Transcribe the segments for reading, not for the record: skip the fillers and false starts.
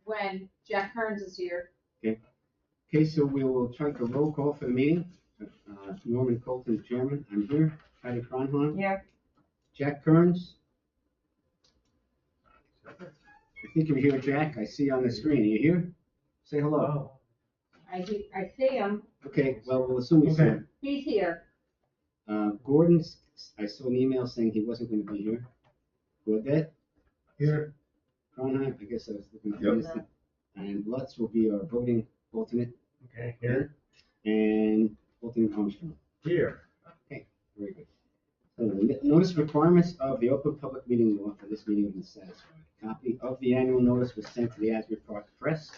when Jack Kearns is here. Okay, so we will try to roll call for the meeting. Norman Colton, Chairman, I'm here. Patty Cronholm. Here. Jack Kearns. I think you're here, Jack. I see you on the screen. Are you here? Say hello. I see him. Okay, well, we'll assume he's here. He's here. Gordon, I saw an email saying he wasn't going to be here. Godet? Here. Cronholm, I guess I was looking for this. And Lutz will be our voting alternate. Okay, here. And alternate Armstrong. Here. Okay, very good. So the notice requirements of the open public meeting law for this meeting have been satisfied. Copy of the annual notice was sent to the Asbury Park Press,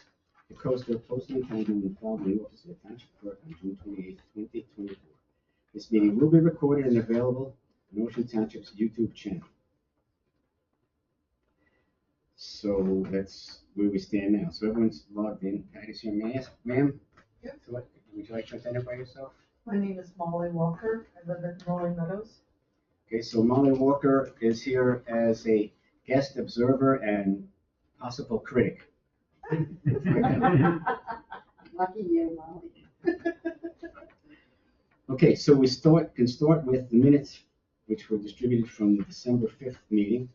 the Coastal Postal and Township, and filed in the office of the Township Clerk on June 28, 2024. This meeting will be recorded and available on Ocean Township's YouTube channel. So that's where we stand now. So everyone's logged in. Patty's here. May I ask, ma'am? Yep. So would you like to identify yourself? My name is Molly Walker. I live in Rolling Meadows. Okay, so Molly Walker is here as a guest observer and possible critic. Lucky you, Molly. Okay, so we can start with the minutes which were distributed from the December 5th meeting.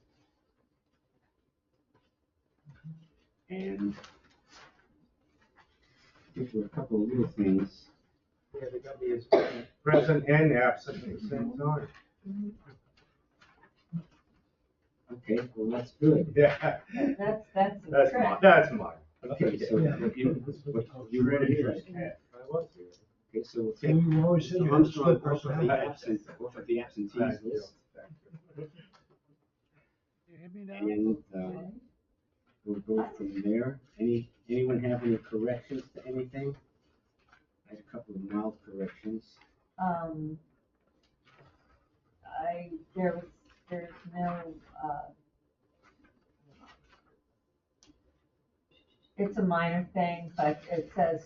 And I think there were a couple of little things. Yeah, they got me as present and absent at the same time. Okay, well, that's good. Yeah, That's correct. that's mine. Okay, so what you were here. I was here. Okay, so we'll So take you always said you had a Armstrong split off of the personality. off of the absentees Thank you. list. Thank you. And we'll go from there. Anyone have any corrections to anything? I had a couple of mild corrections. There's no, it's a minor thing, but it says,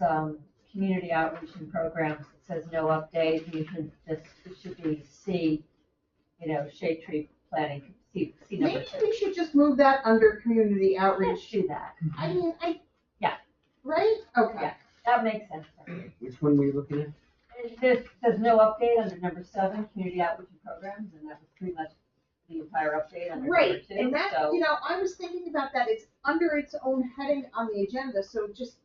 community outreach and programs, it says no update, it should be C, shade tree planting, C number Maybe 2. we should just move that under community Let's outreach. do that. I mean, Yeah. Right? Okay. Yeah. That makes sense. to me. Which one were you looking at? There's no update under number 7, community outreach and programs, and that was pretty much the entire update under Right, number 2. and that, so, I was thinking about that, it's under its own heading on the agenda, so just,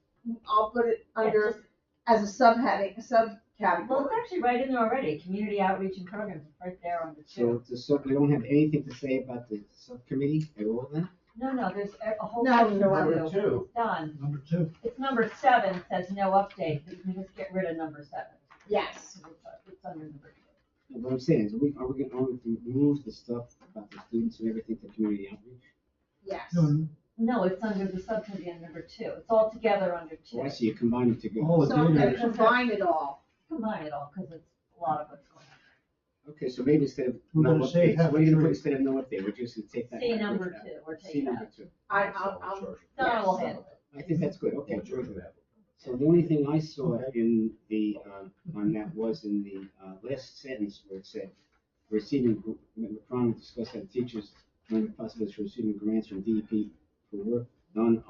I'll put it yeah, under just- as a subheading, a well, subcategory. it's actually right in there already, community outreach and programs, it's right there on the 2. So we don't have anything to say about the subcommittee at all then? No, there's a whole No, section. no, Number to- 2. It's done. Number 2. It's number 7, says no update, but you can just get rid of number 7. Yes. It's under number 2. What I'm saying is, are we going to remove the stuff about the students and everything to community outreach? Yes. No, it's under the subcommittee on number 2. It's all together under 2. Oh, I see, you combine them together. Oh, So I'm gonna yeah. combine it all. Combine it all, because it's a lot of what's going on. Okay, so maybe instead of We're no gonna say updates, half what are you gonna tree. put instead of no update? We're just gonna take that. See out. number 2, or See take number that. 2. I'll, Donna will handle it. I think that's good, okay. So the only thing I saw in the, on that was in the last sentence where it said, receiving, McCron discussed that teachers, when possibilities for receiving grants from DEP for work done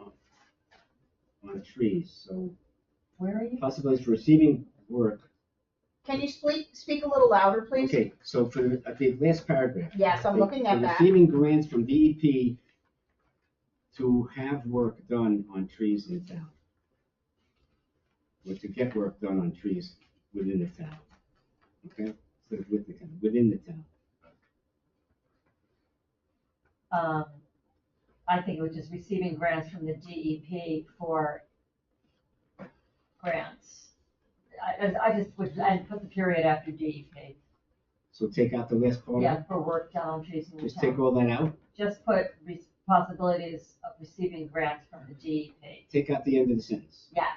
on trees. So Where are you? possibilities for receiving work. can you speak a little louder, please? Okay, so for the last paragraph. Yes, I'm looking at For that. receiving grants from DEP to have work done on trees in town. Or to get work done on trees within the town. Okay, instead of with the town, within the town. I think it was just receiving grants from the DEP for grants. I just would, I'd put the period after DEP. So take out the last part. Yeah, for work done on trees in the Just take town. all that out. Just put possibilities of receiving grants from the DEP. Take out the end of the sentence. Yes,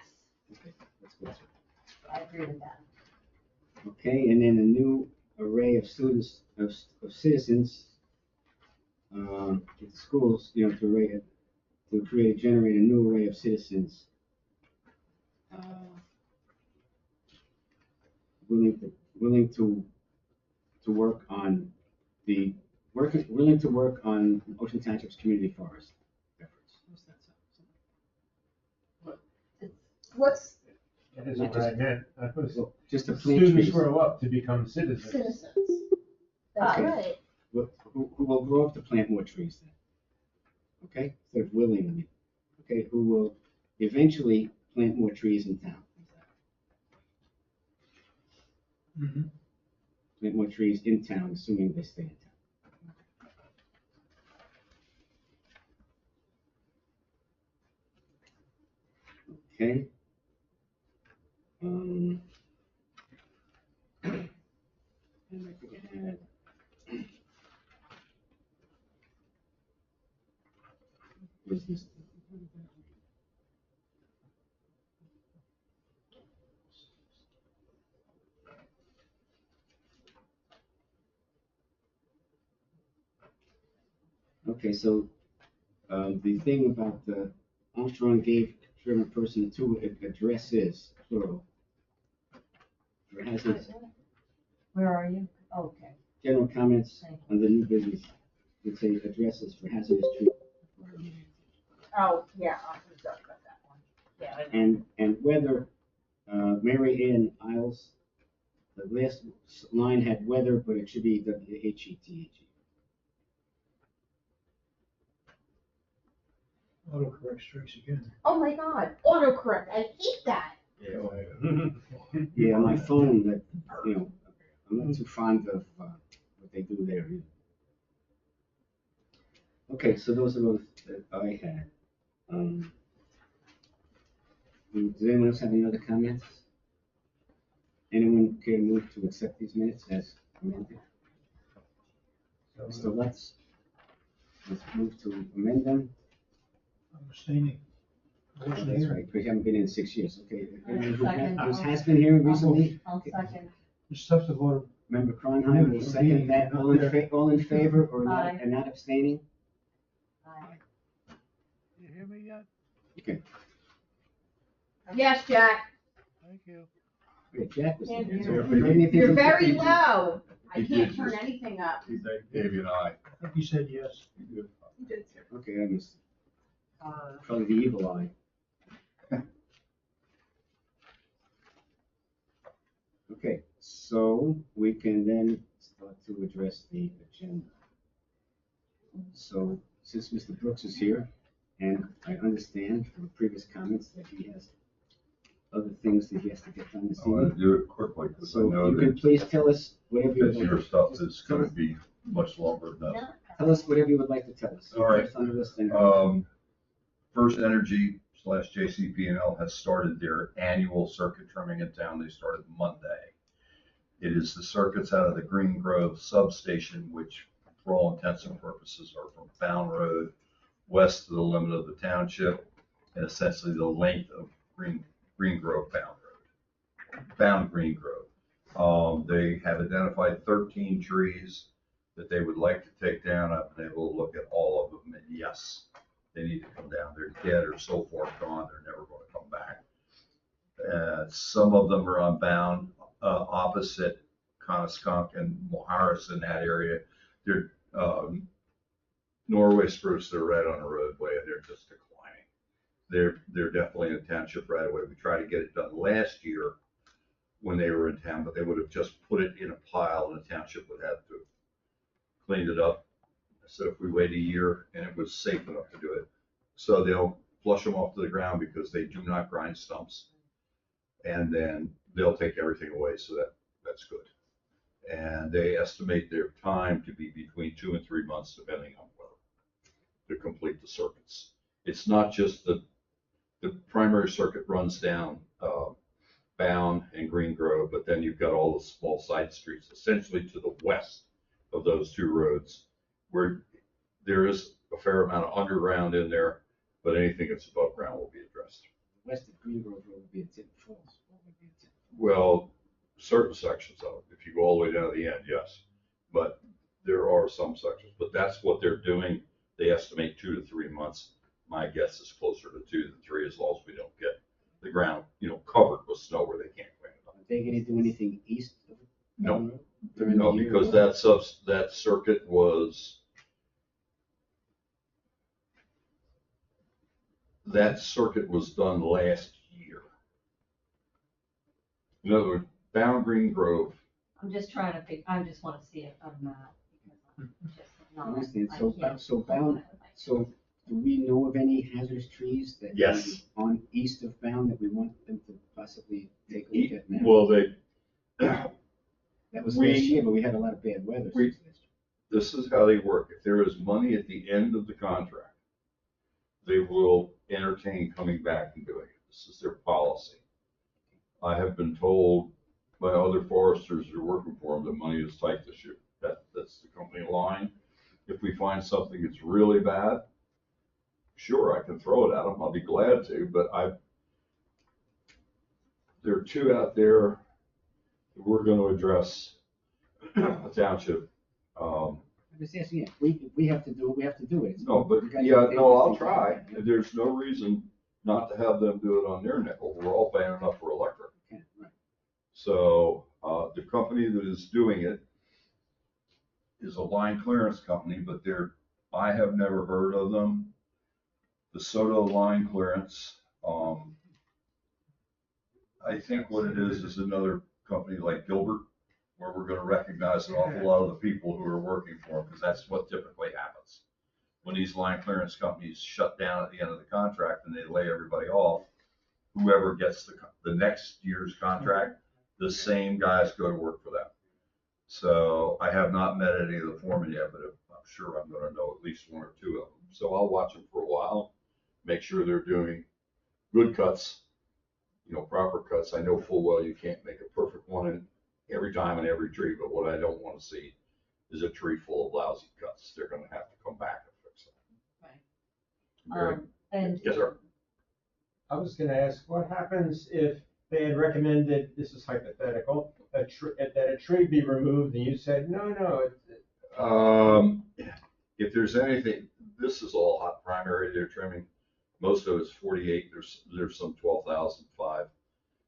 Okay, that's good. I agree with that. Okay, and then a new array of students, of citizens, at the schools, generate a new array of citizens. Willing to work on willing to work on Ocean Township's community forest efforts. How's that sound? what's That isn't what I meant. I was, Well, just to plant students trees. grow up to become citizens. citizens? That's Ah. right. Who will grow up to plant more trees then? Okay, instead of willingly. Okay, who will eventually plant more trees in town? Mhm. Plant more trees in town, assuming they stay in town. Okay. And I think I had. Business. Okay, so, the thing about the Armstrong gave German person two addresses, plural. For hazards, Where are you? Okay, general comments thank on the new business, would say addresses for hazardous trees. Oh, yeah, I'm sorry about that one. Yeah. And whether, Mary Ann Isles, the last line had weather, but it should be WHETHE. Autocorrect strikes again. Oh my God, autocorrect, I hate that. Yeah, on my phone, that, I'm not too fond of, what they do there either. Okay, so those are those that I had. Does anyone else have any other comments? Anyone care to move to accept these minutes as amended? So let's move to amend them. I'm abstaining. I Oh, wasn't that's here. right, because you haven't been in 6 years, okay. Anyone Second. who has been here recently? I'll second. It's tough to vote. Member Cronheim will second that. All in favor or not, Aye. and not abstaining? Aye. You hear me yet? Okay. Yes, Jack, Thank you. Okay, Jack was Can't there. hear So, you. anything you're from- very low. I You can't did turn just- anything up. Davey and I. I think he said yes. You did too. Okay, I missed. Probably the evil eye. Okay, so we can then start to address the agenda. So since Mr. Brooks is here, and I understand from previous comments that he has other things that he has to get done this I want to evening. do it quickly because I So know you can that please tell us whatever you would that like. your stuff is Just going to be much longer than that. Tell us whatever you would like to tell us. All right. First on the list, and- First Energy / JCP&L has started their annual circuit trimming in town. They started Monday. It is the circuits out of the Green Grove substation, which for all intents and purposes are from Bound Road west to the limit of the township and essentially the length of Green Grove Bound Green Grove. They have identified 13 trees that they would like to take down. I've been able to look at all of them, and yes, they need to come down. They're dead or so far gone, they're never going to come back. Some of them are on Bound, opposite Conoskunk and Moharis in that area. They're Norway spruce, they're right on the roadway, and they're just declining. They're definitely in township right away. We tried to get it done last year when they were in town, but they would have just put it in a pile and the township would have to clean it up. So if we wait a year and it was safe enough to do it, so they'll flush them off to the ground because they do not grind stumps. And then they'll take everything away, so that's good. And they estimate their time to be between 2 and 3 months, depending on weather, to complete the circuits. It's not just the primary circuit runs down Bound and Green Grove, but then you've got all the small side streets, essentially to the west of those two roads, where there is a fair amount of underground in there, but anything that's above ground will be addressed. West of Green Grove Road would be a Tip Falls. What would be a Tip? Well, certain sections of it, if you go all the way down to the end, yes. But there are some sections, but that's what they're doing. They estimate 2 to 3 months. My guess is closer to 2 than 3, as long as we don't get the ground, covered with snow where they can't clean it up. Are they gonna do anything east of? No. Bound Road during No, the year? because that circuit was, done last year. In other words, Bound Green Grove, I'm just trying to I just wanna see it on map, because I'm just I not. understand. I So, can't- so Bound, so do we know of any hazardous trees that? Yes. On east of Bound that we want them to possibly take a look at now? well, they, That was we- last year, but we had a lot of bad weather. we- since last year. this is how they work. If there is money at the end of the contract, they will entertain coming back and doing it. This is their policy. I have been told by other foresters who are working for them that money is tight this year. That's the company line. If we find something that's really bad, sure, I can throw it at them. I'll be glad to, but there are two out there that we're gonna address a township. I'm just asking, if we have to do it, we have to do it. It's- No, but, you guys yeah, take no, this I'll thing try. forward. There's no reason not to have them do it on their nickel. We're all paying enough for electric. Okay, right. So, the company that is doing it is a line clearance company, but I have never heard of them. The Soto Line Clearance, I think what it is another company like Gilbert, where we're gonna recognize an awful lot of the people who are working for them, because that's what typically happens. When these line clearance companies shut down at the end of the contract and they lay everybody off, whoever gets the next year's contract, the same guys go to work for them. So I have not met any of the foremen yet, but I'm sure I'm gonna know at least one or two of them. So I'll watch them for a while, make sure they're doing good cuts, proper cuts. I know full well you can't make a perfect one in every time in every tree, but what I don't want to see is a tree full of lousy cuts. They're gonna have to come back and fix it. Very- And. Yes, sir. I was gonna ask, what happens if they had recommended, this is hypothetical, that a tree be removed and you said, no, If there's anything, this is all hot primary they're trimming. Most of it's 48, there's some 12,005.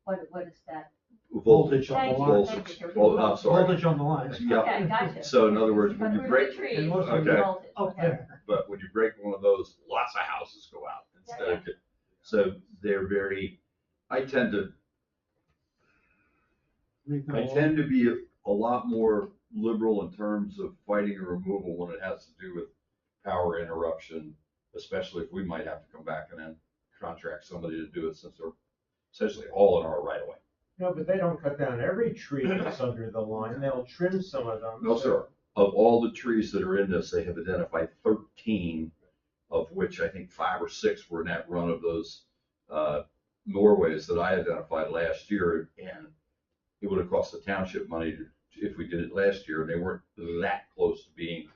What is that? Voltage on the Voltage, line. voltage. Thank you. Oh, I'm sorry. voltage on the lines. Yeah. Okay, gotcha. So in other words, when you But break, the trees, and most of the them- voltage, Oh, okay. yeah. but when you break one of those, lots of houses go out instead of, so they're I tend to be a lot more liberal in terms of fighting a removal when it has to do with power interruption, especially if we might have to come back and then contract somebody to do it, since they're essentially all in our right of way. No, but they don't cut down every tree that's under the line, they'll trim some of them. No, sir. Of all the trees that are in this, they have identified 13, of which I think 5 or 6 were in that run of those Norways that I identified last year, and it would have cost the township money if we did it last year, and they weren't that close to being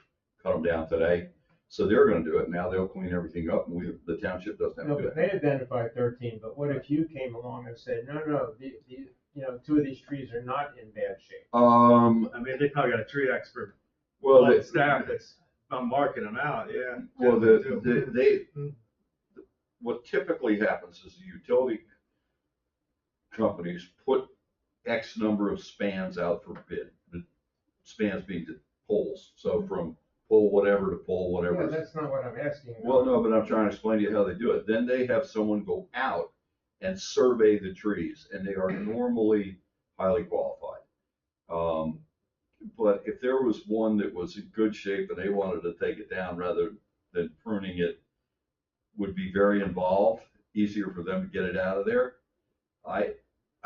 cut them down today. So they're gonna do it. Now they'll clean everything up, and the township doesn't have No, to do but it. they identified 13, but what if you came along and said, no, two of these trees are not in bad shape? I mean, they probably got a tree expert Well, on staff that's marking them out, yeah. Well, Definitely do. what typically happens is the utility companies put X number of spans out for bid. The spans being the poles, so from pole whatever to pole Yeah, whatever. that's not what I'm asking. Well, no, but I'm trying to explain to you how they do it. Then they have someone go out and survey the trees, and they are normally highly qualified. But if there was one that was in good shape and they wanted to take it down rather than pruning it, would be very involved, easier for them to get it out of there. I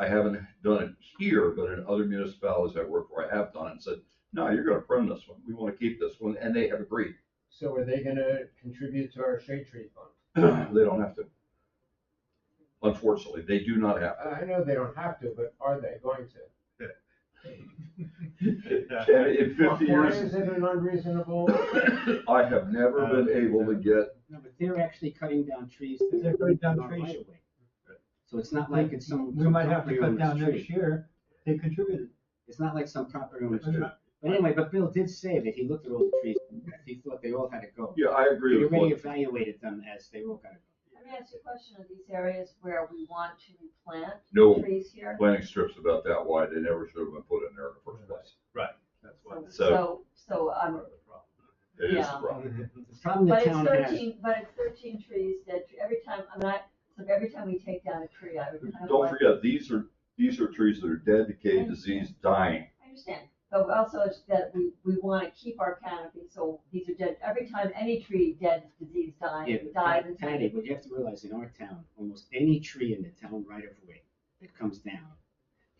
haven't done it here, but in other municipalities I work for, I have done it and said, no, you're gonna prune this one. We want to keep this one, and they have agreed. So are they gonna contribute to our shade tree fund? They don't have to. Unfortunately, they do not have to. I know they don't have to, but are they going to? And in 50 Why years, is it an unreasonable? I have never been able to get, No, but they're actually cutting down trees. They're cutting down Not trees. right away. So it's not like it's some. We might have to property cut owner's down tree. next year, they contributed. It's not like some property owner's tree. But anyway, but Bill did say that he looked at all the trees, he thought they all had to go. yeah, I agree He with already what, evaluated them as they all gotta go. Let me ask you a question, are these areas where we want to replant no trees here? planting strips about that wide, they never should have been put in there in the first place. That's what. So, It is the Yeah. problem. The problem the but it's town has. 13 trees that every time, so every time we take down a tree, I would kind of Don't like. forget, these are these are trees that are dead, decayed, diseased, dying. I understand, but also it's that we want to keep our canopy, so these are dead, every time any tree dead, disease, Yeah, dying, but dies. Patty, but you have to realize in our town, almost any tree in the town right of way that comes down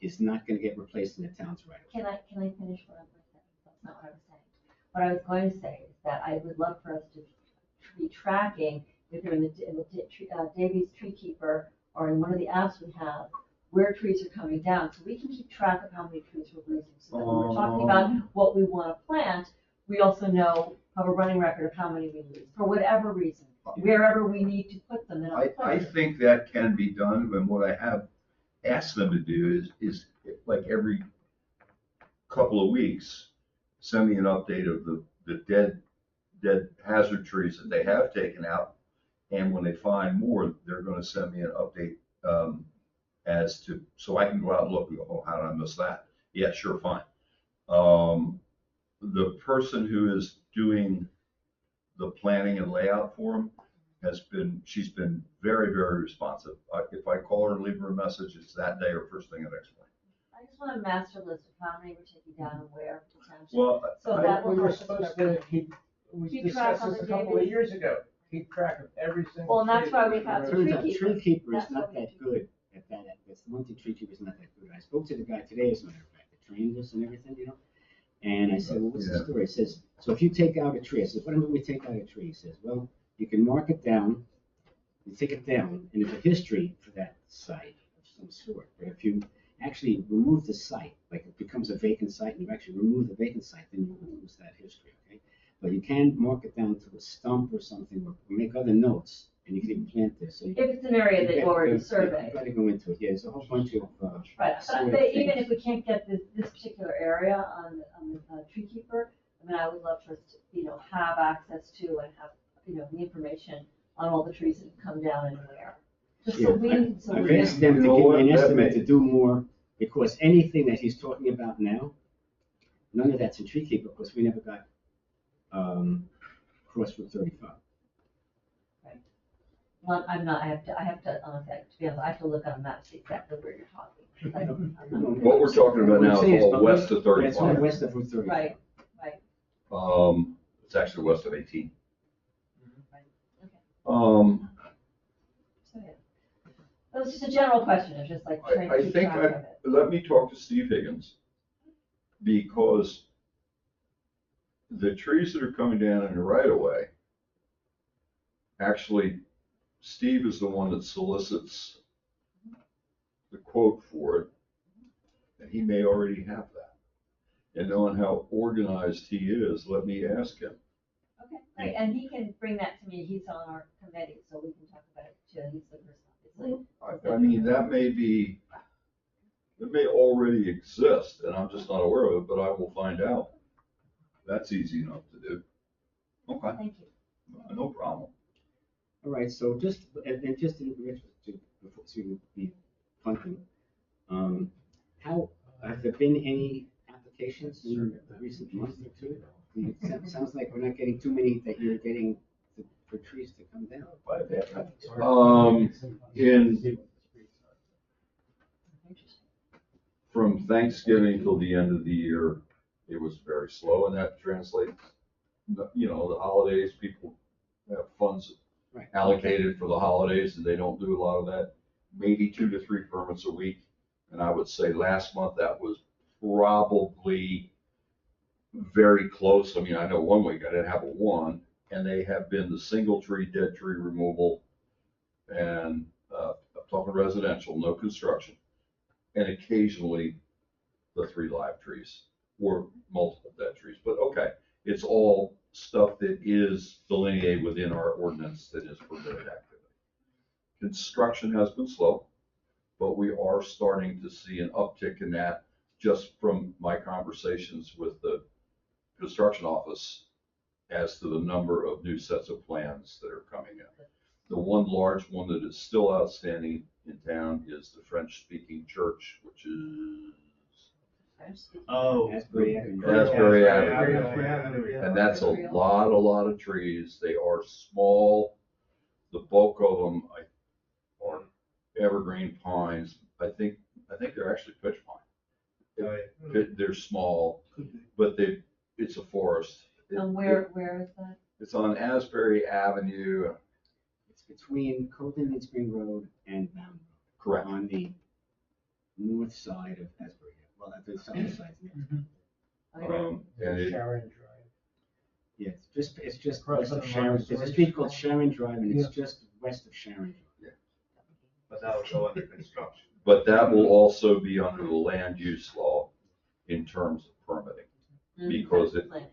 is not gonna get replaced in the town's right of way. Can I finish what I'm saying? That's not what I was saying. What I was going to say is that I would love for us to be tracking, if you're in the Davies Tree Keeper, or in one of the apps we have, where trees are coming down, so we can keep track of how many trees we're losing. So that when we're talking about what we want to plant, we also know, have a running record of how many we lose, for whatever reason, wherever we need to put them in our I plan. think that can be done, and what I have asked them to do is like every couple of weeks, send me an update of the dead hazard trees that they have taken out. And when they find more, they're gonna send me an update, as to, so I can go out and look and go, oh, how did I miss that? Yeah, sure, fine. The person who is doing the planning and layout for them she's been very, very responsive. If I call her and leave her a message, it's that day or first thing the next morning. I just want a master list of how many we're taking down and where potentially. Well, So that will We were help us supposed with our- to keep, we Keep track discussed of this a the couple of Davies. years ago, keep track of every single. Well, and that's tree why we that have we the wrote. Turns out Tree tree keeper is That's not what we that do. good at that. That's the one thing tree keeper is not that good. I spoke to the guy today, as a matter of fact, that trained us and everything, you know? And I said, well, what's the Yeah. story? He says, so if you take out a tree, I said, what do we take out a tree? He says, well, you can mark it down, you take it down, and there's a history for that site of some sort. But if you actually remove the site, like it becomes a vacant site, and you actually remove the vacant site, then you lose that history, okay? But you can mark it down to a stump or something, or make other notes, and you can even plant this. So you If it's an area that you already surveyed. You gotta go into it, yeah, there's a whole bunch of, Right, sort but of even things. if we can't get this particular area on the tree keeper, I mean, I would love for us to, have access to and have, the information on all the trees that come down and where. Just so I've we. asked them to You know give what, me an that estimate may- to do more, because anything that he's talking about now, none of that's in tree keeper, because we never got, cross Route 35. Well, I'm not, I have to, honestly, to be honest, I have to look on a map to see exactly where you're talking. 'cause I'm not- What we're talking about now What I'm saying is all but west of yeah, it's all 35. west of Route 35. Right. It's actually west of 18. Okay. So, yeah. It was just a general question, it's just like trying to I keep think track of it. let me talk to Steve Higgins, because the trees that are coming down in the right of way, actually, Steve is the one that solicits the quote for it, and he may already have that. And knowing how organized he is, let me ask him. Okay, great, and he can bring that to me, he's on our committee, so we can talk about it too, he's the person, obviously. I mean, it may already exist, and I'm just not aware of it, but I will find out. That's easy enough to do. Okay, Thank you. no problem. All right, so just, and just in before to be punting, how, have there been any applications in the recent month or two? It sounds like we're not getting too many that you're getting for trees to come down. From Thanksgiving till the end of the year, it was very slow, and that translates, the holidays, people have funds Right. allocated for the holidays, and they don't do a lot of that. Maybe 2 to 3 permits a week, and I would say last month that was probably very close. I mean, I know one week I didn't have a 1, and they have been the single tree, dead tree removal, and I'm talking residential, no construction, and occasionally the 3 live trees or multiple dead trees. But okay, it's all stuff that is delineated within our ordinance that is permitted activity. Construction has been slow, but we are starting to see an uptick in that just from my conversations with the construction office as to the number of new sets of plans that are coming in. The one large one that is still outstanding in town is the French-speaking church, which is Oh. Asbury Avenue. Asbury Avenue. and that's a lot of trees. They are small. The bulk of them are evergreen pines. I think I think they're actually pitch pine. Oh, They're small, Could be. but it's a forest. And where is that? It's on Asbury Avenue, It's between Cold Indian Spring Road and Bound Road. correct. On the north side of Asbury, well, at the south side. And it, Sharon Drive. Yeah, it's just Across west from of the Sharon, there's a Montessori street called School. Sharon Drive, and it's Yeah. just west of Sharon Drive. But that would go under construction. but that will also be under the land use law in terms of permitting, because Planning.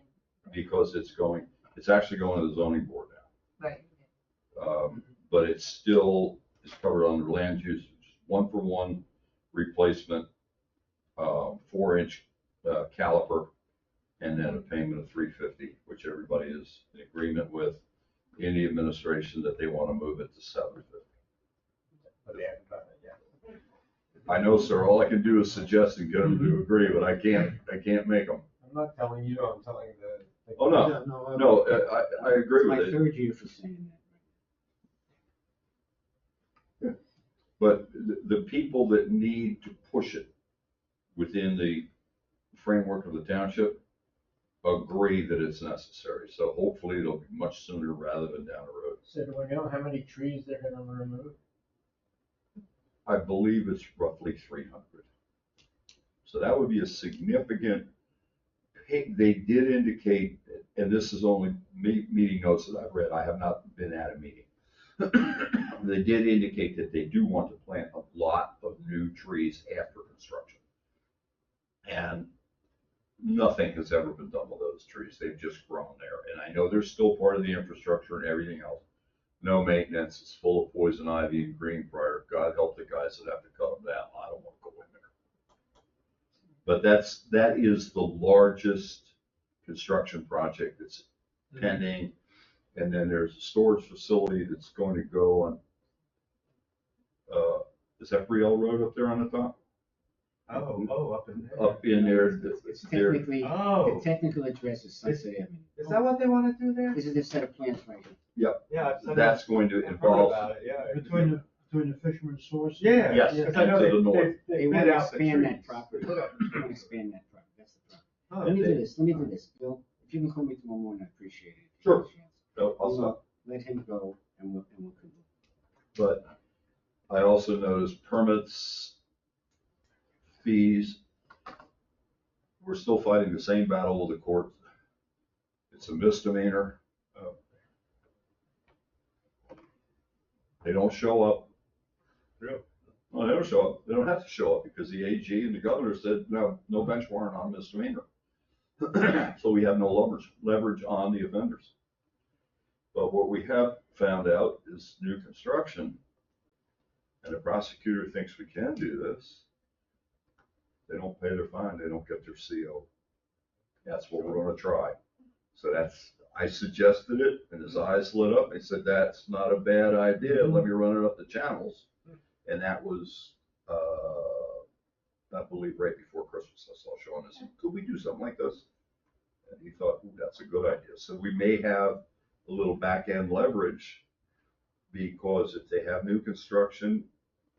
because it's actually going to the zoning board now. Right. But it still is covered under land use, one-for-one replacement, 4-inch caliper, and then a payment of $350, which everybody is in agreement with in the administration that they want to move it to $750. But they haven't done it yet. I know, sir, all I can do is suggest and get them to agree, but I can't make them. I'm not telling you, I'm telling the. Oh, no. Yeah, no, No, I agree It's my with it, third year for saying that. but the people that need to push it within the framework of the township agree that it's necessary, so hopefully it'll be much sooner rather than down the road. So do we know how many trees they're gonna remove? I believe it's roughly 300. So that would be a significant, they did indicate, and this is only meeting notes that I've read, I have not been at a meeting. They did indicate that they do want to plant a lot of new trees after construction. And nothing has ever been done with those trees. They've just grown there. And I know they're still part of the infrastructure and everything else. No maintenance. It's full of poison ivy and greenbrier. God help the guys that have to cut them down. I don't want to go in there. But that is the largest construction project that's pending. And then there's a storage facility that's going to go on, is that Brielle Road up there on the top? Up in there. Up in there. It's there- technically, Oh. the technical address is Sunset Avenue. Is that what they wanna do there? This is the set of plans right here. Yeah. That's going to I've heard involve, about it, yeah. Between the fisherman's source. Yeah. Yes, Because I know to the north. They they want bid to out the expand that trees. property. They want to expand that property, that's the problem. Huh. Let me do this, Bill, if you can call me tomorrow morning, I appreciate it. Sure. I'll stop. Let him go, and we'll continue. But I also noticed permits, fees. We're still fighting the same battle with the court. It's a misdemeanor. They don't show up. Really? Well, they don't show up. They don't have to show up because the AG and the governor said, no bench warrant on misdemeanor. So we have no leverage on the offenders. But what we have found out is new construction, and the prosecutor thinks we can do this. They don't pay their fine, they don't get their CO. That's what we're gonna try. So I suggested it, and his eyes lit up, he said, that's not a bad idea, let me run it up the channels. And that was, I believe right before Christmas, I saw Sean, I said, could we do something like this? And he thought, ooh, that's a good idea. So we may have a little back-end leverage, because if they have new construction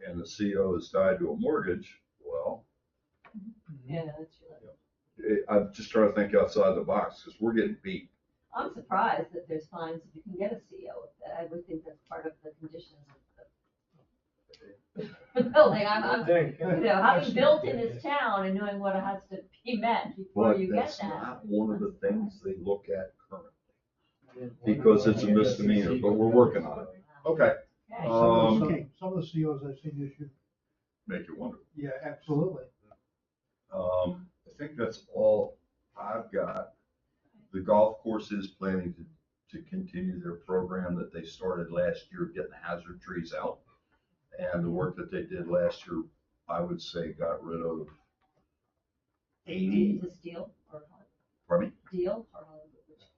and the CO is tied to a mortgage, well, Yeah, that's true. I'm just trying to think outside the box, because we're getting beat. I'm surprised that there's fines if you can get a CO. I would think that's part of the conditions of the building. I'm, having built in this town and knowing what has to be met before But you get that's that. not one of the things they look at currently, because it's a misdemeanor, but we're working on it. Okay, Okay. Some of the COs I've seen issue, make you wonder. yeah, absolutely. I think that's all I've got. The golf course is planning to continue their program that they started last year, getting the hazard trees out. And the work that they did last year, I would say, got rid of 80, Is this deal or pardon me? deal or?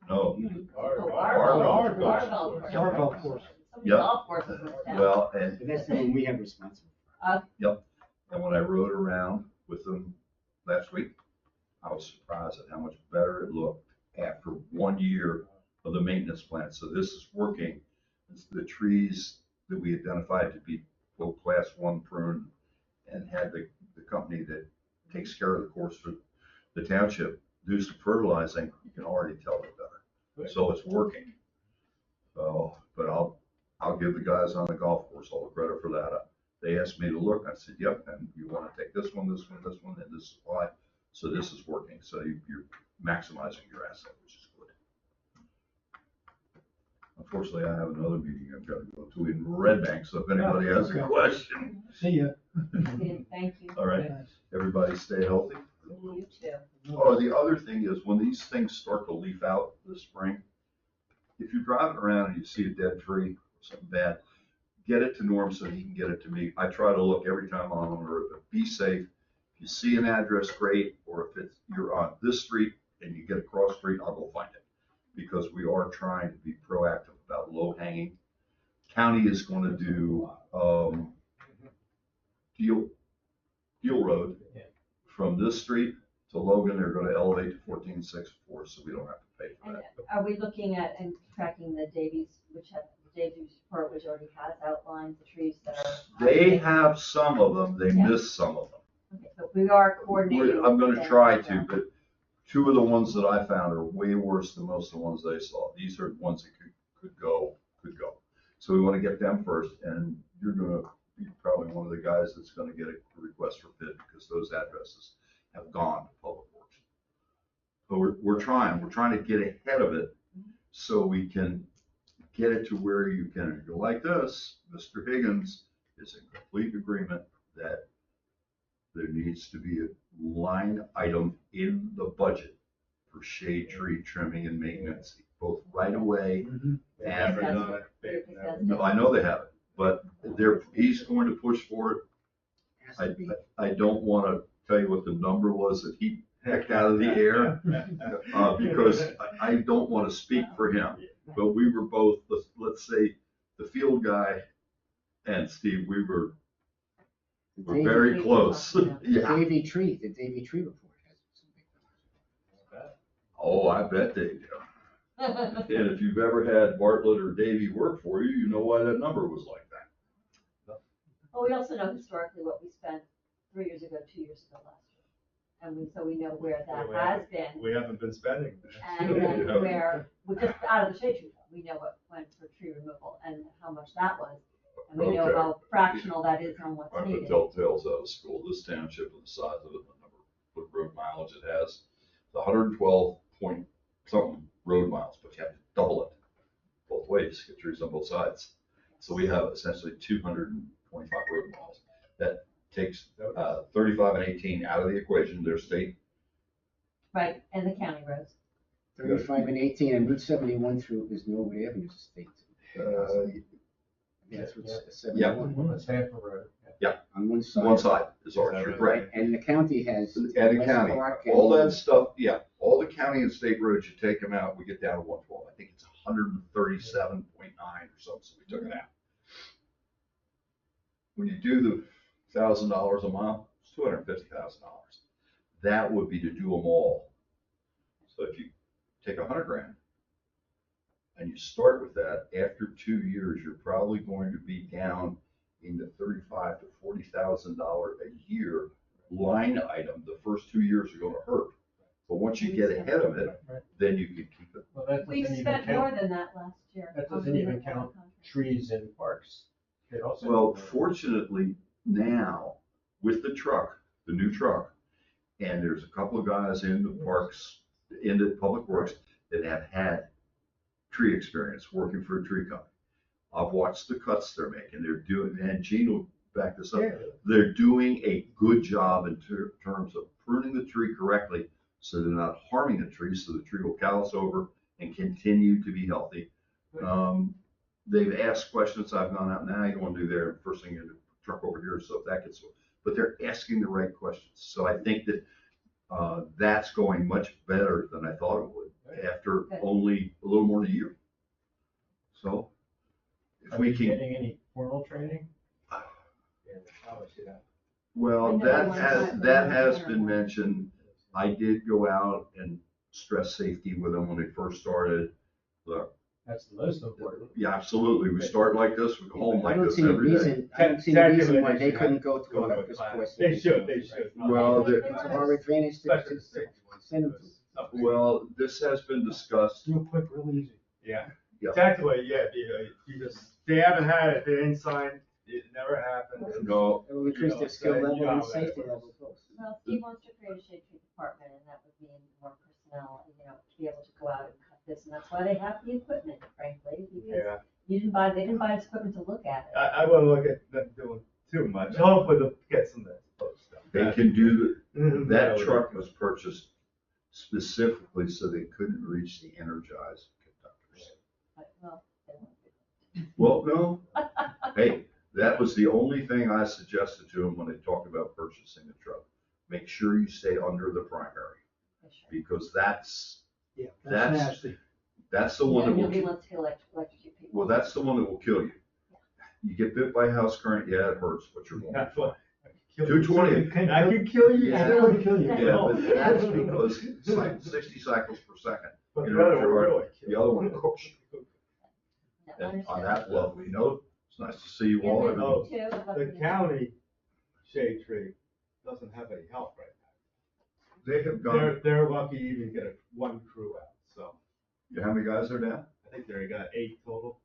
No, Oh, Our golf golf Our golf course. So many Yep. golf courses in this town. well, and But that's the one we have responsible. And when I rode around with them last week, I was surprised at how much better it looked after 1 year of the maintenance plan. So this is working. It's the trees that we identified to be quote class 1 prune and had the company that takes care of the course for the township do some fertilizing, you can already tell they're better. So it's working. So, but I'll give the guys on the golf course all the credit for that. They asked me to look, I said, yep, and you want to take this one, this one, this one, and this is why. So this is working. So you're maximizing your asset, which is good. Unfortunately, I have another meeting I've got to go to in Red Bank, so if anybody has a question. See ya. Thank you. All right, everybody stay healthy. You too. Oh, the other thing is when these things start to leaf out this spring, if you're driving around and you see a dead tree, something bad, get it to Norm so he can get it to me. I try to look every time I'm on the road, but be safe. If you see an address, great, or if you're on this street and you get across the street, I'll go find it. Because we are trying to be proactive about low hanging. County is going to do, Deal Road from this street to Logan. They're going to elevate to 1464, so we don't have to pay for And that. are we looking at and tracking the Davies, Davies report, which already has outlined the trees that are? They have some of them, they Yeah. miss some of them. Okay, but we are coordinating. I'm with gonna them. try to, but two of the ones that I found are way worse than most of the ones they saw. These are ones that could go. So we wanna get them first, and you're gonna be probably one of the guys that's gonna get a request for bid, because those addresses have gone to Public Works. But we're trying to get ahead of it, so we can get it to where you can go like this. Mr. Higgins is in complete agreement that there needs to be a line item in the budget for shade tree trimming and maintenance, both right away and, Yes, no, I know they have it, but he's going to push for it. Has to be. I don't want to tell you what the number was that he picked out of the air, because I don't want to speak for him. But we were both, let's say, the field guy and Steve, we were very close. The Yeah. Davy Tree report has some big numbers. Oh, I bet they do. And if you've ever had Bartlett or Davy work for you, you know why that number was like that. Well, we also know historically what we spent 3 years ago, 2 years ago, last year. And so we know where that has been. We haven't been spending. And then where, we just out of the shade tree, we know what went for tree removal and how much that was. And we know Okay. how fractional that is on what's I'm gonna needed. tell tales out of school. This township and the size of it, the number of road mileage it has, the 112 point something road miles, but you have to double it both ways, get trees on both sides. So we have essentially 225 road miles. That takes 35 and 18 out of the equation. They're state. Right, and the county roads. 35 and 18, and Route 71 through is Norwood Avenue State. That's what's 71. That's half a road. On one side. One side is ours, you're right. And the county has. And the West county, Park all and- that stuff, yeah, all the county and state roads, you take them out, we get down to 112. I think it's 137.9 or something, so we took it out. When you do the $1,000 a mile, it's $250,000. That would be to do them all. So if you take 100 grand and you start with that, after 2 years, you're probably going to be down in the $35,000 to $40,000 a year line item. The first 2 years are gonna hurt. But once you get ahead of it, then you can keep it. Well, that We've doesn't even spent more count than that last year. That on doesn't the even other count contract. trees in parks. It also. Well, fortunately, now, with the truck, the new truck, and there's a couple of guys in the parks, in the public works, that have had tree experience working for a tree company. I've watched the cuts they're making. They're doing, and Gene will back this up. They're doing a good job in terms of pruning the tree correctly, so they're not harming the tree, so the tree will callus over and continue to be healthy. They've asked questions. I've gone out now. You don't want to do there first thing in the truck over here, so if that gets, but they're asking the right questions. So I think that that's going much better than I thought it would after only a little more than a year. So if Are we we can. getting any formal training? Well, that has been mentioned. I did go out and stress safety with them when they first started. Look, That's the most important. Yeah, absolutely. We start like this, we go home I like don't this see a every day. reason, I don't see any Technically, reason why they they should couldn't go to go a to a Rutgers class. course. They should. Well, Or drainage, Especially just the state send them to. well, this has been discussed. Real quick, real easy. Yeah. Yeah. Technically, yeah, you just, they haven't had it, they didn't sign, it never happened. No, It will increase their skill level and safety level both. Well, Steve wants to create a shade tree department, and that would mean more personnel, to be able to go out and cut this, and that's why they have the equipment, frankly, because Yeah, they didn't buy this equipment to look at it. I wouldn't look at them doing too much. Hopefully they'll get some of that post stuff. they can do, Mhm. that truck was purchased specifically so they couldn't reach the energized conductors. But, well, they won't do it. Well, no, hey, that was the only thing I suggested to them when they talked about purchasing a truck. Make sure you stay under the primary, For sure. because that's Yeah, That's- that's nasty. the one that will, Nobody wants to electrocute people. well, that's the one that will kill you. You get bit by a house current, yeah, it hurts, but you're going to be fine. 220. I could kill you Yeah. too. It'll kill you. Yeah, but that's because it's like 60 cycles per second. But You the know, other if you're one right, really the other one cooks you. No, And on understood. that lovely note, it's nice to see you all. Yeah, Everyone- me too. I'd love The to- county shade tree doesn't have any help right They have now. gone, They're lucky to even get one crew out, so how many guys are down? I think they got 8 total.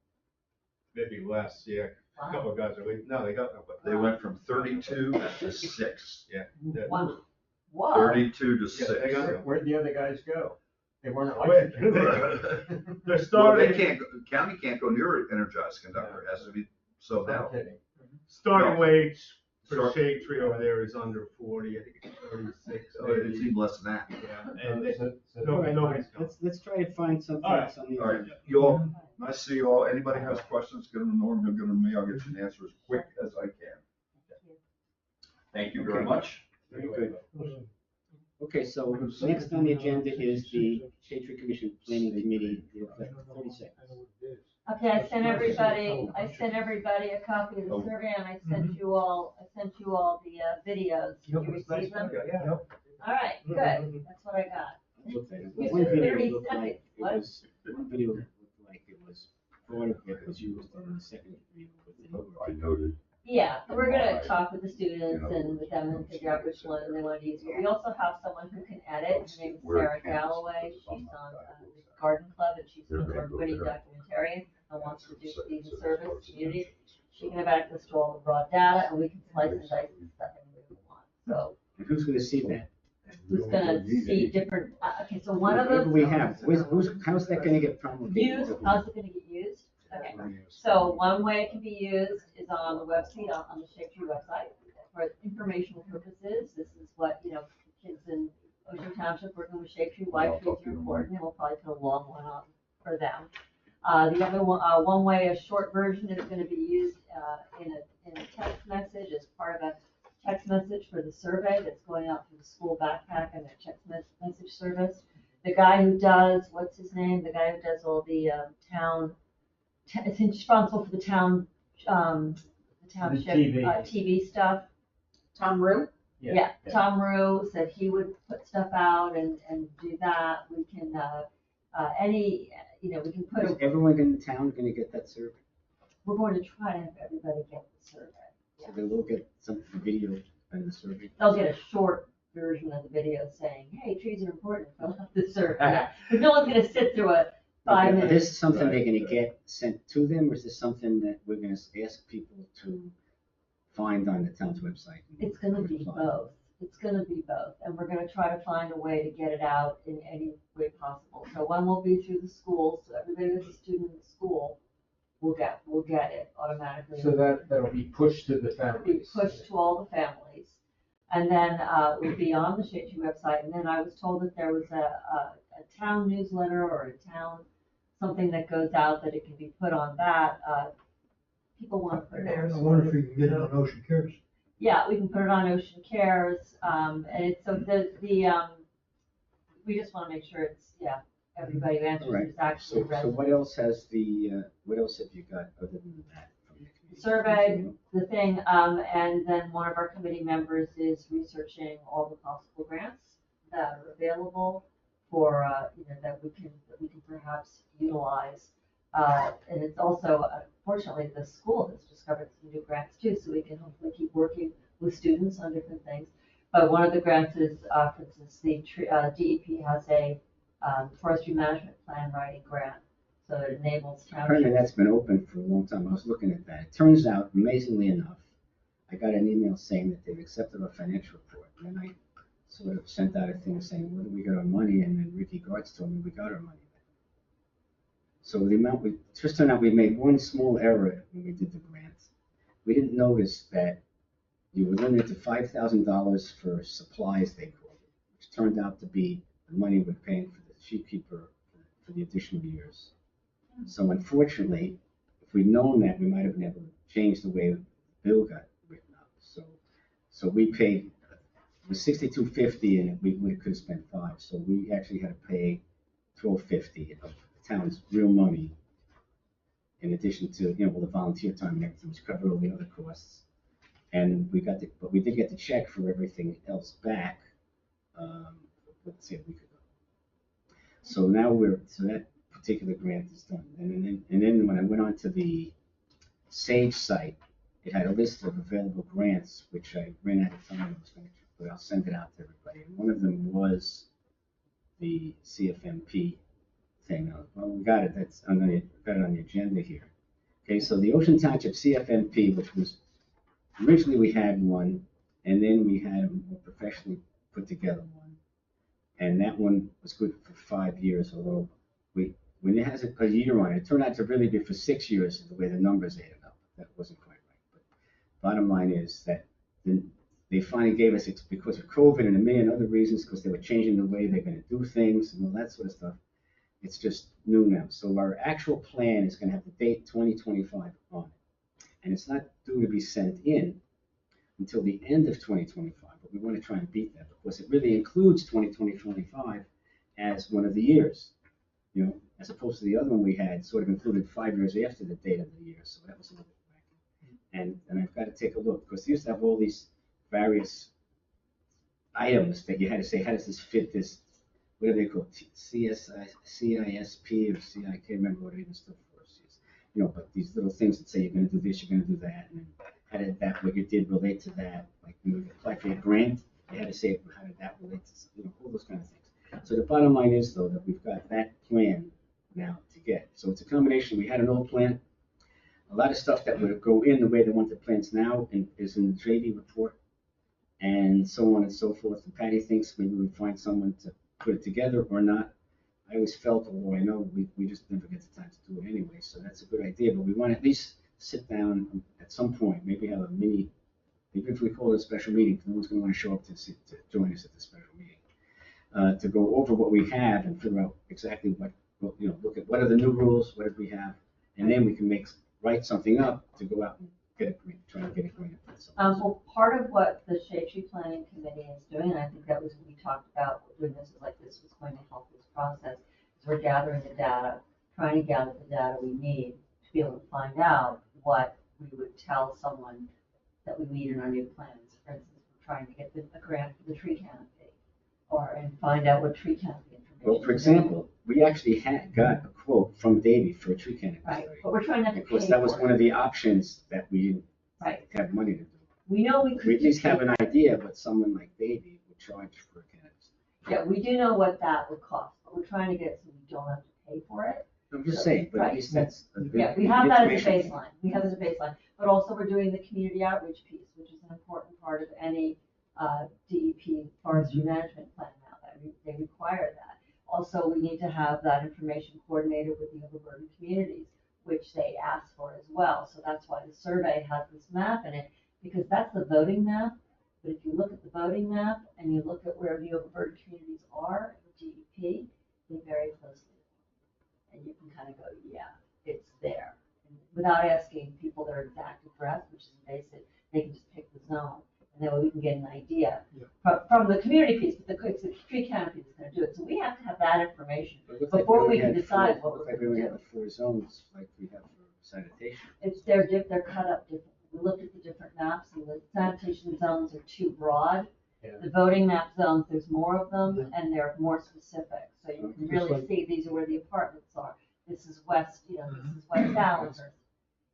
Maybe less, yeah. A Wow. couple of guys are leaving. No, they got no, but They went from 32 to 6. they're- Wow. Whoa. 32 to Yeah, they got 6. Where'd the other guys go? They weren't Wait, elected. They're Well, starting. they can't, county can't go near an energized conductor, it has to be subbed I'm out. kidding. Starting No. wage for Start- shade tree over there is under 40, I think it's 36. Oh, It's even less than that. Yeah, and they, So- no, All right, nobody's coming. let's try to find something All right. else on the All right, agenda. you all, nice to see you all. Anybody has questions, give them to Norm, he'll give them to me. I'll get you an answer as quick as I can. Thank you very Okay. much. Very good. Okay, so next on the agenda is the Shade Tree Commission Planning Committee, 30 seconds. Okay, I sent everybody a copy of the survey, and I sent you all the videos. Did you receive them? Yeah. All right, good, that's what I got. Looked at it. You One said video 30 looked like it seconds. was, one video looked like it was, part of it was used in the second video. I noted. Yeah, we're gonna talk with the students and with them and figure out which one they want to use. We also have someone who can edit, her name is Sarah Galloway, she's on the Garden Club, and she's an award-winning documentarian and wants to do student service, community. She can have access to all the raw data, and we can slice and dice the stuff any way we want. So And who's gonna see that? who's gonna see different, okay, so one of Whatever them. we have, how's that gonna get promulgated? Used, how's it gonna get used? Okay, so one way it can be used is on the website, on the Shade Tree website, for informational purposes. This is what, kids in Ocean Township working with Shade Tree, why trees are important, and we'll probably put a long one on for them. The other one way, a short version is gonna be used, in a text message as part of a text message for the survey that's going out through the school backpack and their text message service. The guy who does, what's his name? The guy who does all the, is responsible for the township, TV. TV stuff. Tom Rue? Yeah, Tom Rue said he would put stuff out and do that. We can, we can put, Is everyone in town gonna get that survey? we're going to try to have everybody get the survey. So they will get some video in the survey? They'll get a short version of the video saying, hey, trees are important, fill out the survey. But no one's gonna sit through a 5 Is minute. this something they're gonna get sent to them, or is this something that we're gonna ask people to find on the town's website? It's gonna be both. It's gonna be both, and we're gonna try to find a way to get it out in any way possible. So one will be through the school, so everybody that's a student in the school will get it automatically. So that'll be pushed to the It'll be families. pushed to all the families. And then, it will be on the Shade Tree website, and then I was told that there was a town newsletter or a town, something that goes out, that it can be put on that. People want to put it I on. wonder if we can get it on Ocean Cares. Yeah, we can put it on Ocean Cares, and it's, so we just wanna make sure it's, everybody who answers Right. is actually So resident. what else has what else have you got other than that from the committee? Survey, the thing, and then one of our committee members is researching all the possible grants that are available for, that we can perhaps utilize. And it's also, unfortunately, the school has discovered some new grants too, so we can hopefully keep working with students on different things. But one of the grants is, for instance, DEP has a forestry management plan writing grant. So it enables Apparently townships. that's been open for a long time. I was looking at that. It turns out, amazingly enough, I got an email saying that they've accepted our financial report. And then I sort of sent out a thing saying, where do we get our money? And then Ricky Gartz told me we got our money back. So the amount it just turned out we made one small error when we did the grants. We didn't notice that you were limited to $5,000 for supplies, they called it, which turned out to be the money we're paying for the sheep keeper for the additional years. So unfortunately, if we'd known that, we might have been able to change the way the bill got written up. So we paid, it was $62.50 and we could have spent $5. So we actually had to pay $12.50 of the town's real money, in addition to, all the volunteer time and everything, which covered all the other costs. And but we did get the check for everything else back, let's say a week ago. So now so that particular grant is done. And then when I went on to the Sage site, it had a list of available grants, which I ran out of time, but I'll send it out to everybody. And one of them was the CFMP thing. Well, we got it. Got it on the agenda here. Okay, so the Ocean Township CFMP, which was originally we had one, and then we had a more professionally put together one, and that one was good for 5 years. Although when it has a year on it, it turned out to really be for 6 years. The way the numbers added up, that wasn't quite right. But bottom line is that they finally gave us, it's because of COVID and a million other reasons, because they were changing the way they're going to do things and all that sort of stuff. It's just new now. So our actual plan is going to have the date 2025 on it. And it's not due to be sent in until the end of 2025, but we want to try and beat that because it really includes 2025 as one of the years, as opposed to the other one we had sort of included 5 years after the date of the year. So that was a little bit wacky. And I've got to take a look because they used to have all these various items that you had to say, how does this fit this, what are they called, CISP or CI, I can't remember what it even stood for. But these little things that say you're going to do this, you're going to do that, and how did that, what you did relate to that? Like when you apply for a grant, you had to say, how did that relate to, all those kind of things. So the bottom line is, though, that we've got that plan now to get. So it's a combination. We had an old plan. A lot of stuff that would go in the way they want the plans now is in the JV report, and so on and so forth. And Patty thinks maybe we find someone to put it together or not. I always felt, although I know we just never get the time to do it anyway, so that's a good idea. But we want to at least sit down at some point, maybe have a mini, even if we call it a special meeting, because no one's going to want to show up to join us at the special meeting, to go over what we have and figure out exactly look at what are the new rules, what did we have, and then we can write something up to go out and get a grant, try to get a grant. Well, part of what the Shade Tree Planning Committee is doing, and I think that was what we talked about doing this was going to help this process, is we're gathering the data, trying to gather the data we need to be able to find out what we would tell someone that we need in our new plans. For instance, we're trying to get a grant for the tree canopy, and find out what tree canopy information. Well, for example, we actually got a quote from Davey for a tree canopy right, study. but we're trying not to Because pay that was for one it. of the options that we didn't Right. have money to do. We know we could. We at least have an idea, but someone like Davey would charge for a canopy study. Yeah, we do know what that would cost, but we're trying to get it so we don't have to pay for it. I'm just saying, but at Right. least that's. Yeah, we have that as a information. baseline. We have as a baseline, but also we're doing the community outreach piece, which is an important part of any DEP forestry management plan now. That they require that. Also, we need to have that information coordinated with the overburdened communities, which they ask for as well. So that's why the survey has this map in it, because that's the voting map. But if you look at the voting map and you look at where the overburdened communities are in DEP, they very closely. And you can kind of go, yeah, it's there. And without asking people their exact address, which is basic, they can just pick the zone. And then we can get an idea from the community piece, but it's the tree canopy that's going to do it. So we have to have that information before we can decide what we're going to We do. have 4 zones like we have for sanitation. They're cut up differently. We looked at the different maps, and the sanitation zones are too broad. Yeah. The voting map zones, there's more of them, and they're more specific. So you can Just really like- see these are where the apartments are. this is West, you know, this is West Allen.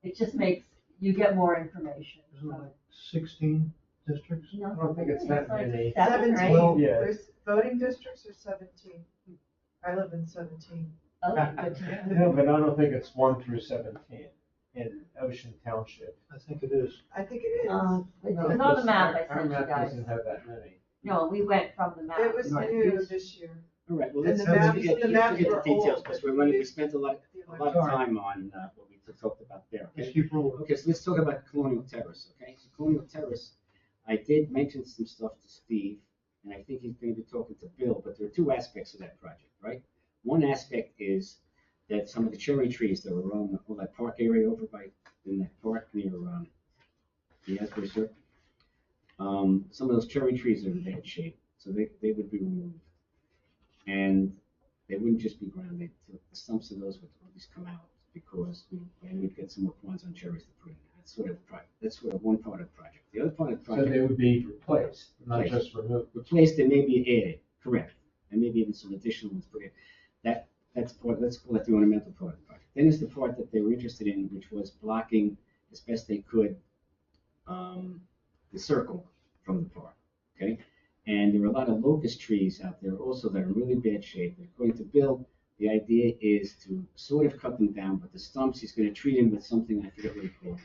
It just makes, you get more information. Isn't it like 16 districts? You know, I don't think it's that like many. 7 or 8. Seventeen, Yeah. there's voting districts or 17? I live in 17. Oh, good to know. No, but I don't think it's 1 through 17 in Ocean Township. I think it is. I think it is. It's on the No, map I our sent you map guys. doesn't have that many. No, we went from the map. It was Right. new this year. All right, well, And let's the maps- forget the maps forget were the details, old, because but we we spent a lot of Sorry. time on what we talked about there. Let's Okay, keep rolling. okay, so let's talk about Colonial Terrace, okay? So Colonial Terrace, I did mention some stuff to Steve, and I think he's gonna be talking to Bill, but there are two aspects of that project, right? One aspect is that some of the cherry trees that were on all that park area over by, in that park near, the Asbury Circle. Some of those cherry trees are in bad shape, so they would be removed. And they wouldn't just be ground, the stumps of those would at least come out, because we'd get some more prawns on cherries to put in. That's sort of one part of the project. The other part of the So project, they would be replaced, not Replaced. just removed. replaced and maybe added, correct, and maybe even some additional ones put in. That's part, let's call that the ornamental part of the project. Then there's the part that they were interested in, which was blocking as best they could, the circle from the park, okay? And there are a lot of locust trees out there also that are in really bad shape. And according to Bill, the idea is to sort of cut them down, but the stumps, he's gonna treat them with something, I forget what he called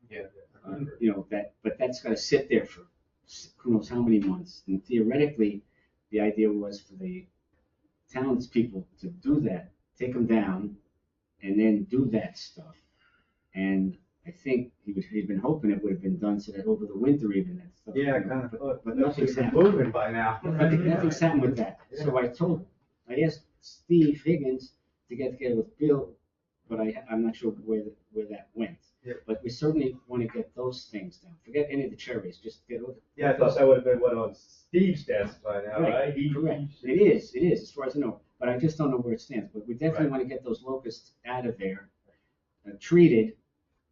it. Yeah. You know, but that's gotta sit there for who knows how many months. And theoretically, the idea was for the townspeople to do that, take them down, and then do that stuff. And I think he'd been hoping it would have been done so that over the winter even that stuff. Yeah, you know, kind of but- thought. But nothing's Been happened. moving by now. Nothing's happened with that. So I asked Steve Higgins to get together with Bill, but I'm not sure where that went. Yeah. But we certainly want to get those things down. Forget any of the cherries, just get. Yeah, I thought that would have been what on Steve's desk by now, right? Correct. It is, as far as I know, but I just don't know where it stands. But we definitely Right. want to get those locusts out of there, treated,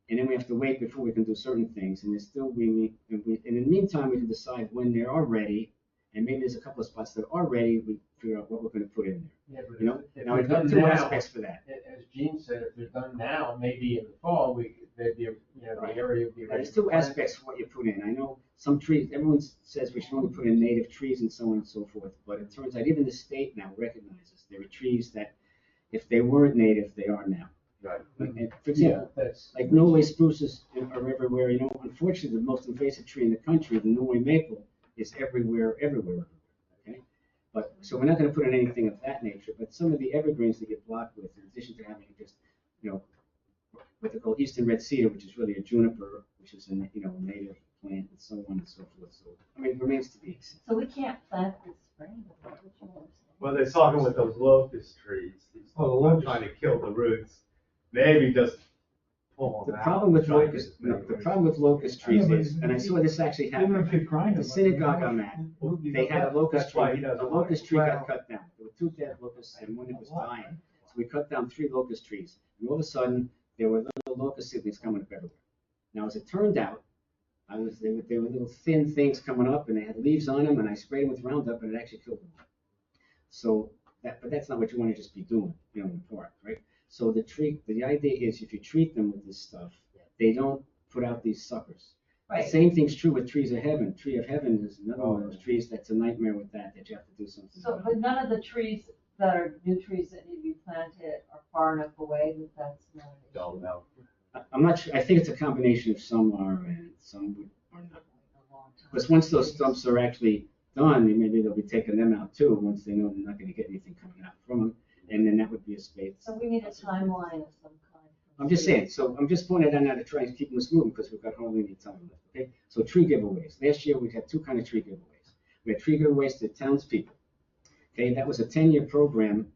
and then we have to wait before we can do certain things. And there's still, and in the meantime, we can decide when they are ready, and maybe there's a couple of spots that are ready, we figure out what we're gonna put in there, Yeah, but you know? if Now, they're we've got done two now, aspects for that. as Gene said, if they're done now, maybe in the fall, they'd be, the area would be ready. There's two for planting. aspects for what you put in. I know some trees, everyone says we should only put in native trees and so on and so forth, but it turns out even the state now recognizes there are trees that, if they weren't native, they are now. Right. And for Yeah, example, that's. like Norway spruces are everywhere, you know, unfortunately, the most invasive tree in the country, the Norway maple, is everywhere, okay? But, so we're not gonna put in anything of that nature, but some of the evergreens that get blocked with, in addition to having just, you know, what they call eastern red cedar, which is really a juniper, which is a, you know, native plant and so on and so forth, so, I mean, it remains to be seen. So we can't plant this spring. is that what you want to say? Well, they're talking with those locust trees. He's Oh, the talking about locust. trying to kill the roots. Maybe just pull The them out. problem with Try to locust, get as the many problem with locust trees Yeah, but is, and I saw this actually Even happen, if you grind the them. synagogue I'm at, they had a locust That's why tree, he the doesn't want locust it. tree got Well- cut down. There were two dead locusts and one that was dying. So we cut down 3 locust trees. And all of a sudden, there were little locust seedlings coming up everywhere. Now, as it turned out, they were little thin things coming up and they had leaves on them and I sprayed them with Roundup and it actually killed them. So but that's not what you want to just be doing, you know, in the park, right? So the idea is if you treat them with this stuff, they don't put out these suckers. The Right. same thing's true with trees of heaven. Tree of heaven is another one of those trees that's a nightmare with that you have to do something So, about. but none of the trees that are new trees that need to be planted are far enough away that that's not an issue. Don't know. I'm not sure, I think it's a combination of some are and some are not. A long time. Because once those stumps are actually done, then maybe they'll be taking them out too, once they know they're not gonna get anything coming out from them. And then that would be a space. So we need a timeline of some kind. I'm just saying, so I'm just pointing that out to try and keep us moving because we've got hardly any time left, okay? So tree giveaways. Last year, we had 2 kind of tree giveaways. We had tree giveaways to townspeople. Okay, that was a 10-year program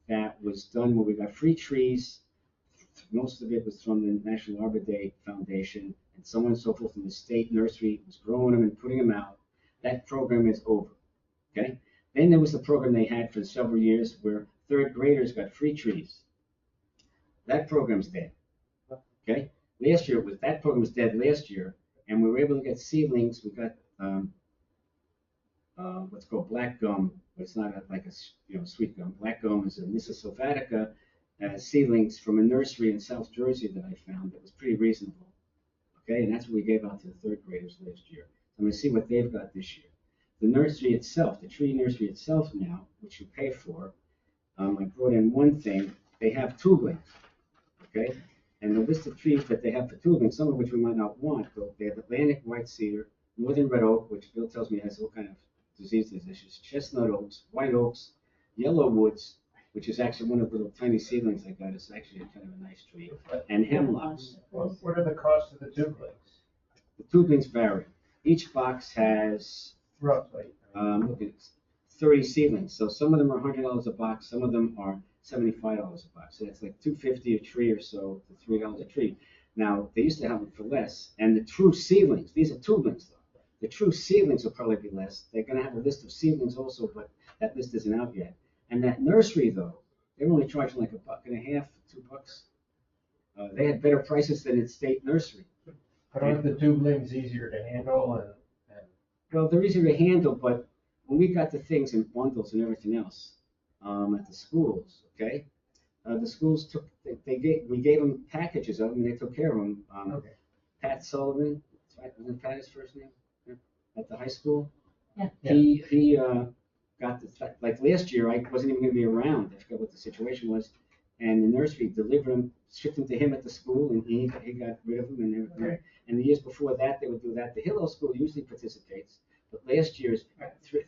that was done where we got free trees. Most of it was from the National Arbor Day Foundation and so on and so forth from the state nursery was growing them and putting them out. That program is over, okay? Then there was the program they had for several years where 3rd graders got free trees. That program's dead, okay? That program was dead last year, and we were able to get seedlings. We got what's called black gum, but it's not like a sweet gum. Black gum is a Nyssa sylvatica, seedlings from a nursery in South Jersey that I found that was pretty reasonable. Okay, and that's what we gave out to the third graders last year. I'm gonna see what they've got this year. The nursery itself, the tree nursery itself now, which you pay for, I brought in one thing, they have tubulings, okay? And the list of trees that they have for tubulings, some of which we might not want, but they have Atlantic white cedar, northern red oak, which Bill tells me has all kind of diseases, issues, chestnut oaks, white oaks, yellow woods, which is actually one of the little tiny seedlings I got, it's actually kind of a nice tree, and hemlocks. What are the costs of the tubulings? The tubulings vary. Each box has, Roughly. look at 30 seedlings. So some of them are $100 a box, some of them are $75 a box. So that's like $2.50 a tree or so to $3 a tree. Now, they used to have them for less. And the true seedlings, these are tubulings though. The true seedlings will probably be less. They're going to have a list of seedlings also, but that list isn't out yet. And that nursery though, they're only charging like $1.50, $2. They had better prices than its state nursery. But aren't the tubulings easier to handle and Well, they're easier to handle, but when we got the things in bundles and everything else at the schools, okay, the schools took we gave them packages of them and they took care of them. Okay. Pat Sullivan, wasn't Pat his first name? Yeah. At the high school. Yeah. He got like last year I wasn't even going to be around. I forgot what the situation was, and the nursery delivered them, shipped them to him at the school, and he got rid of them and everything. Okay. And the years before that, they would do that. The Hillel School usually participates, but last year's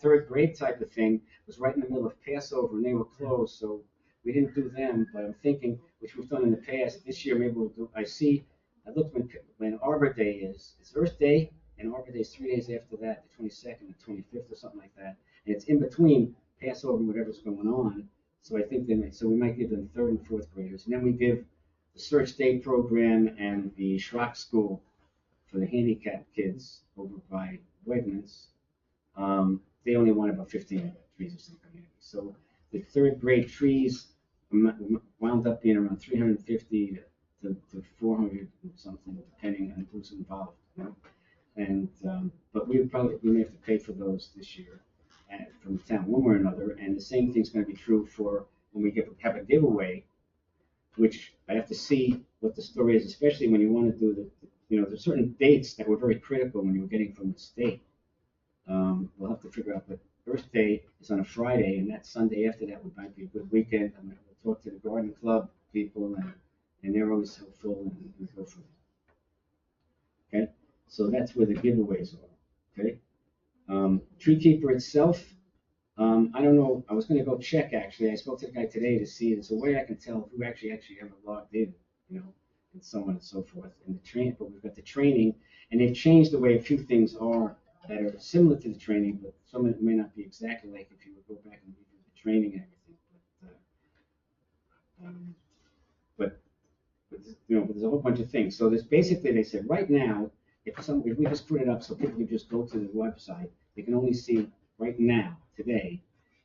third grade type of thing was right in the middle of Passover, and they were closed, so we didn't do them. But I'm thinking, which we've done in the past, this year maybe we'll do. I looked when Arbor Day is. It's Earth Day, and Arbor Day is 3 days after that, the 22nd, the 25th, or something like that. And it's in between Passover and whatever's going on. So I think we might give them third and fourth graders, and then we give the Search Day program and the Schrock School for the handicapped kids over by Wegmans. They only want about 15 trees or something. So the third grade trees wound up being around 350 to 400 something, depending on who's involved. You know? And but we may have to pay for those this year from the town, one way or another. And the same thing's going to be true for when we have a giveaway, which I have to see what the story is, especially when you want to do there's certain dates that were very critical when you were getting from the state. We'll have to figure out, but Earth Day is on a Friday, and that Sunday after that might be a good weekend. I'm going to talk to the garden club people, and they're always so full, and we go from there. Okay, so that's where the giveaways are. Okay, Tree Keeper itself, I don't know. I was going to go check actually. I spoke to the guy today to see. There's a way I can tell who actually ever logged in, and so on and so forth. And but we've got the training, and they've changed the way a few things are that are similar to the training, but some of it may not be exactly like if you would go back and redo the training and everything. But there's a whole bunch of things. So there's basically, they said right now, if we just put it up so people can just go to the website, they can only see right now, today,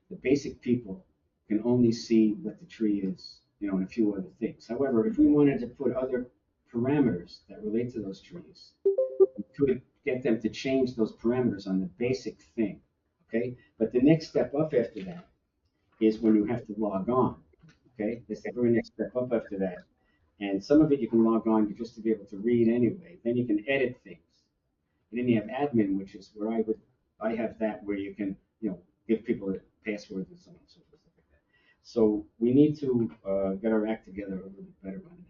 the basic people can only see what the tree is, and a few other things. However, if we wanted to put other parameters that relate to those trees, we could get them to change those parameters on the basic thing, okay? But the next step up after that is when you have to log on, okay? That's the very next step up after that. And some of it you can log on just to be able to read anyway. Then you can edit things. And then you have admin, which is where I have that where you can, give people passwords and so on and so forth. So we need to get our act together a little bit better on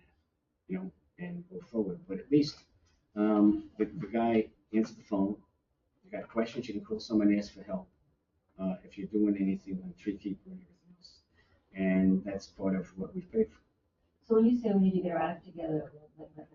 that, and go forward. But at least the guy answered the phone. If you got questions, you can call someone and ask for help if you're doing anything on Tree Keeper and everything else. And that's part of what we pay for. So when you say we need to get our act together,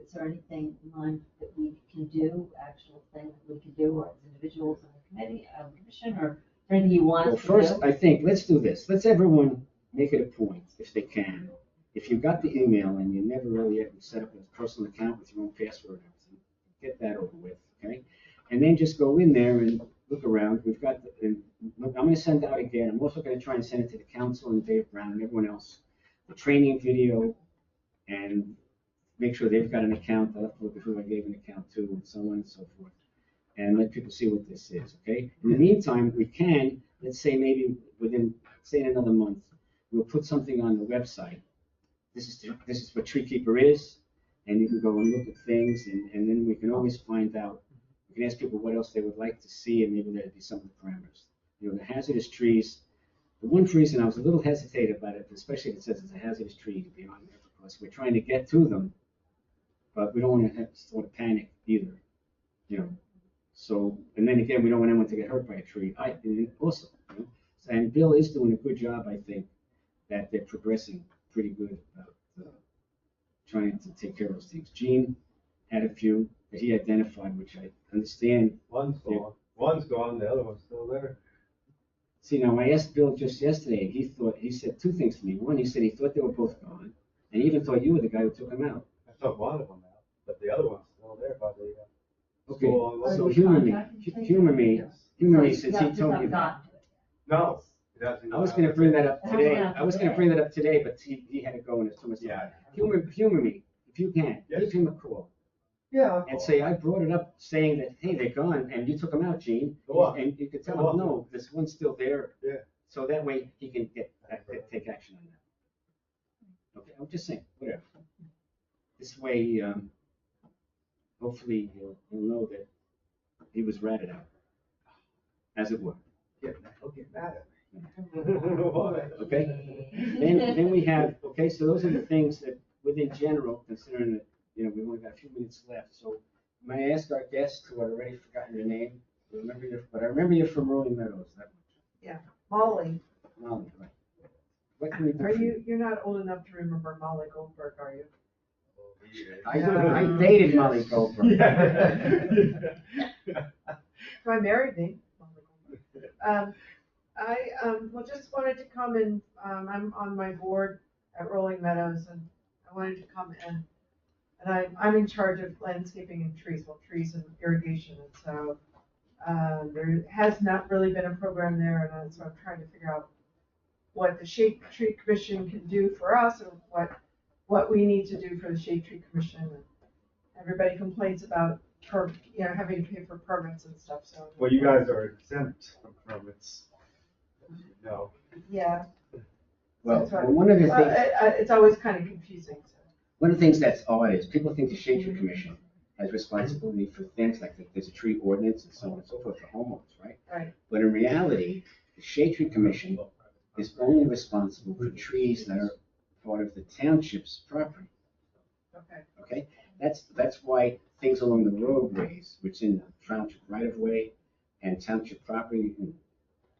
is there anything in mind that we can do, actual thing that we can do, or as individuals on the commission, or is there anything you want us to do? Well, first, I think, let's do this. Let's everyone make it a point, if they can. If you got the email and you never really ever set up a personal account with your own password and everything, get that over with, okay? And then just go in there and look around. We've got, I'm going to send out again. I'm also going to try and send it to the council and Dave Brown and everyone else, the training video, and make sure they've got an account. I'll have to look at who I gave an account to, and so on and so forth, and let people see what this is, okay? In the meantime, we can, let's say maybe within, say in another month, we'll put something on the website this is what tree keeper is, and you can go and look at things, and then we can always find out. We can ask people what else they would like to see, and maybe that'd be some of the parameters. You know, the hazardous trees, the one reason I was a little hesitant about it, especially if it says it's a hazardous tree to be on there, because we're trying to get to them, but we don't want to have sort of panic either, you know. So, and then again, we don't want anyone to get hurt by a tree. Also, you know, and Bill is doing a good job, I think, that they're progressing pretty good about trying to take care of those things. Gene had a few that he identified, which I understand. One's gone, the other one's still there. See, now I asked Bill just yesterday, and he said two things to me. One, he said he thought they were both gone, and he even thought you were the guy who took them out. I took one of them out, but the other one's still there by the, Okay, school. so humor me, since he told me that. No. it hasn't I was gone gonna out. bring that up It hasn't today. happened I was gonna today. bring that up today, but he had to go and there's too much. Yeah. Humor me, if you can. Yes. Give him a call Yeah. and say, I brought it up saying that, hey, they're gone, and you took them out, Gene. The what? And you could tell The what? him, no, this one's still there. Yeah. So that way he can take action on that. Okay, I'm just saying, whatever. This way, hopefully he'll know that he was ratted out, as it were. He'll get mad at me. Okay? Then we have, okay, so those are the things that, within general, considering that, you know, we've only got a few minutes left. So may I ask our guests, who I've already forgotten your name, but I remember you from Rolling Meadows, that much. Molly, Molly, right? What can we do? are for you're not old enough to remember Molly Goldberg, are you? I dated Molly Goldberg. My married name, Molly Goldberg. Well, just wanted to come and, I'm on my board at Rolling Meadows, and I wanted to come in. And I'm in charge of landscaping and trees, well, trees and irrigation, and so, there has not really been a program there, and so I'm trying to figure out what the Shade Tree Commission can do for us, and what we need to do for the Shade Tree Commission. And everybody complains about, having to pay for permits and stuff, so. Well, you guys are exempt from permits. No. Yeah. Well, That's right. one of the Well, things, it's always kind of confusing, so. one of the things that's odd is people think the Shade Tree Commission has responsibility for things like there's a tree ordinance and so on and so forth for homeowners, right? Right. But in reality, the Shade Tree Commission is only responsible for trees that are part of the township's property, Okay. okay? That's why things along the roadways, which in the township right of way and township property,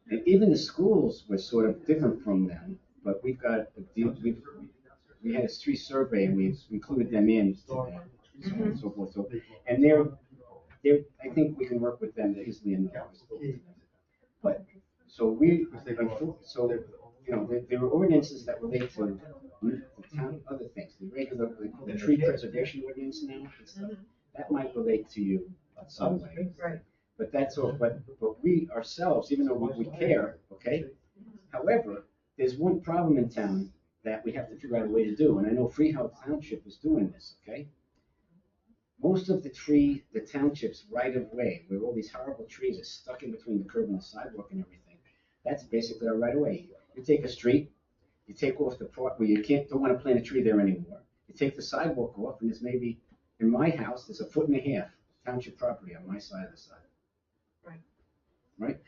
and even the schools were sort of different from them, but we had a tree survey and we've included them in to that, so on and so forth. So, and I think we can work with them easily enough. But, so you know, there are ordinances that relate to the town, other things, the tree preservation ordinance now, and stuff. That might relate to you in some way. Right. But that's all, but we ourselves, even though we care, okay? However, there's one problem in town that we have to figure out a way to do, and I know Freehouse Township is doing this, okay? Most of the township's right of way, where all these horrible trees are stuck in between the curb and the sidewalk and everything, that's basically our right of way. You take a street, you take off the part where you don't want to plant a tree there anymore. You take the sidewalk off, and there's maybe, in my house, there's 1.5 feet township property on my side of the side. Right?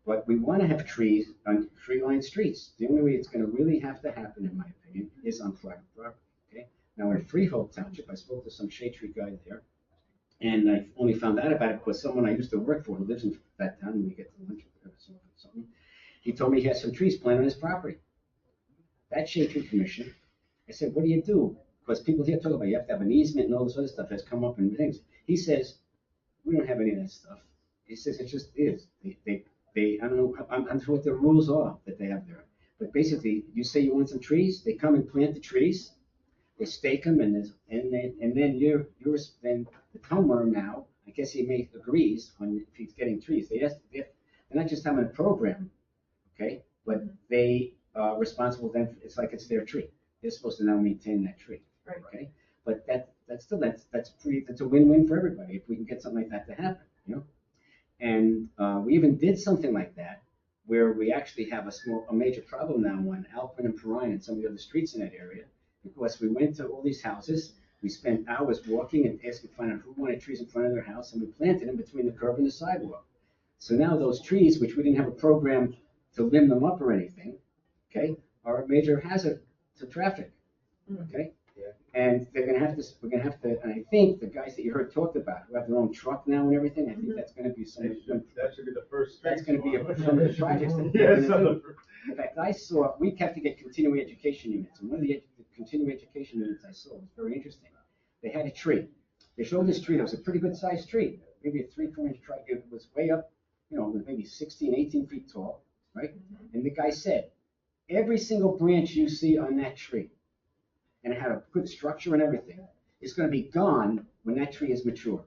But we want to have trees on tree-lined streets. The only way it's going to really have to happen, in my opinion, is on private property, okay? Now, in Freehold Township, I spoke to some shade tree guy there, and I only found out about it because someone I used to work for who lives in that town, and we get to lunch or something, he told me he has some trees planted on his property. That Shade Tree Commission, I said, what do you do? Because people here talk about you have to have an easement and all this other stuff that's come up in things. He says, we don't have any of that stuff. He says, it just is. They I don't know, I'm not sure what the rules are that they have there. But basically, you say you want some trees, they come and plant the trees, they stake them, and then then the homeowner now, I guess he agrees when if he's getting trees. They're not just having a program, okay? But they are responsible then. It's like it's their tree. They're supposed to now maintain that tree, Right. okay? But that's a win-win for everybody if we can get something like that to happen, you know. And we even did something like that where we actually have a major problem now on Alpine and Perrine and some of the other streets in that area was we went to all these houses, we spent hours walking and asking, finding out who wanted trees in front of their house, and we planted them between the curb and the sidewalk. So now those trees, which we didn't have a program to limb them up or anything, okay, are a major hazard to traffic, okay? And we're gonna have to, and I think the guys that you heard talked about, who have their own truck now and everything, I think that's gonna be some, That should be the first. that's gonna be some of the projects that Yeah, they're so gonna do. the- In fact, we have to get continuing education units, and one of the continuing education units I saw was very interesting. They had a tree. They showed this tree that was a pretty good sized tree, maybe a 3-4 inch tree. It was way up, maybe 16, 18 feet tall, right? And the guy said, every single branch you see on that tree, and it had a good structure and everything, is going to be gone when that tree is mature.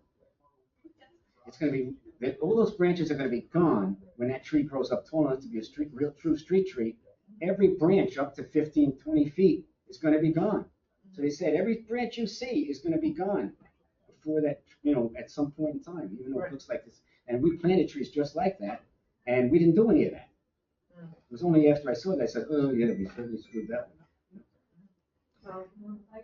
It's going to be, all those branches are going to be gone when that tree grows up tall enough to be a real true street tree. Every branch up to 15, 20 feet is going to be gone. So they said every branch you see is going to be gone before that, at some point in time, even though it looks like this. And we planted trees just like that, and we didn't do any of that. It was only after I saw that I said, oh yeah, we certainly screwed that one up.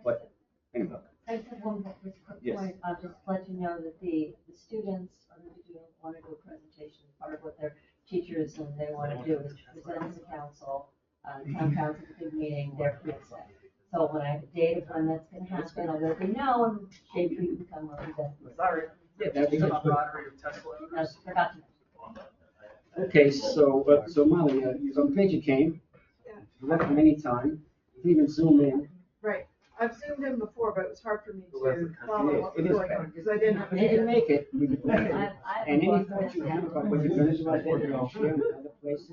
But anyway, I just have one more quick Yes. point. I'll just let you know that the students are going to want to do a presentation. Part of what their teachers and they want to do is to present to council, town council at the big meeting, their PSA. So when I have a date of when that's going to happen, I'll let you know, and Shade Tree can come over then. Sorry. yeah, that'd be good. Camaraderie of Tesla. I forgot to. Okay, so Molly, I'm glad you came. Yeah. You're welcome anytime. You can even zoom in. Right, I've zoomed in before, but it was hard for me Well, that's to a follow what it was is going bad. on, because I didn't have. If you can make it, we can do it. I And any haven't thoughts you looked have at about what you're gonna do about that, you can share with other places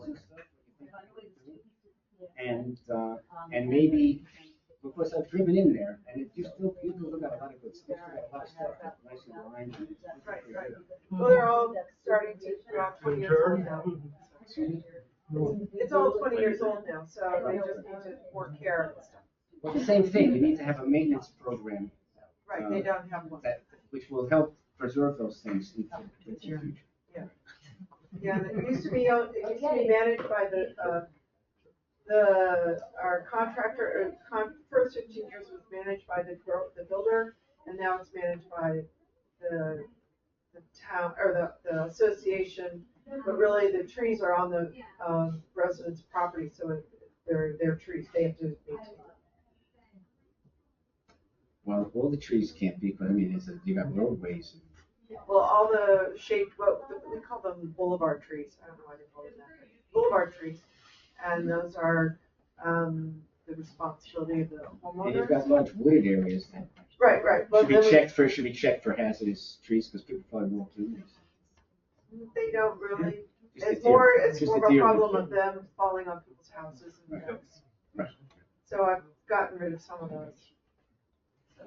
and stuff. And maybe, because I've driven in there, and it just still, people look at a lot of good stuff, they got a lot of stuff, nice and lined. Right, right. Well, they're all starting to, they're all 20 years old now. Excuse me? It's all 20 years old now, so they just need to more care and stuff. Well, the same thing, you need to have a maintenance program Right, they don't have one. which will help preserve those things into the future. Yeah, and it used to be managed by our contractor, first 15 years was managed by the builder, and now it's managed by the town, or the association, but really the trees are on the residents' property, so they're their trees, they have to maintain. Well, all the trees can't be, but I mean, you got roadways. Well, all the shaped, we call them boulevard trees, I don't know why they call them that, boulevard trees, and those are the responsibility of the And you've got homeowners. large wooded areas that Right, right. But should be then checked for hazardous trees, because people probably walk through these. they don't really, Just the it's more just of the a deer. problem of them falling on people's houses and Right. things. Right. So I've gotten rid of some of those.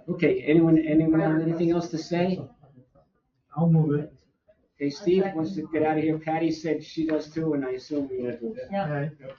Okay, anyone have anything else to say? I'll move it. Okay, Steve wants to get out of here. Patty said she does too, and I assume we have to. Yeah. Okay.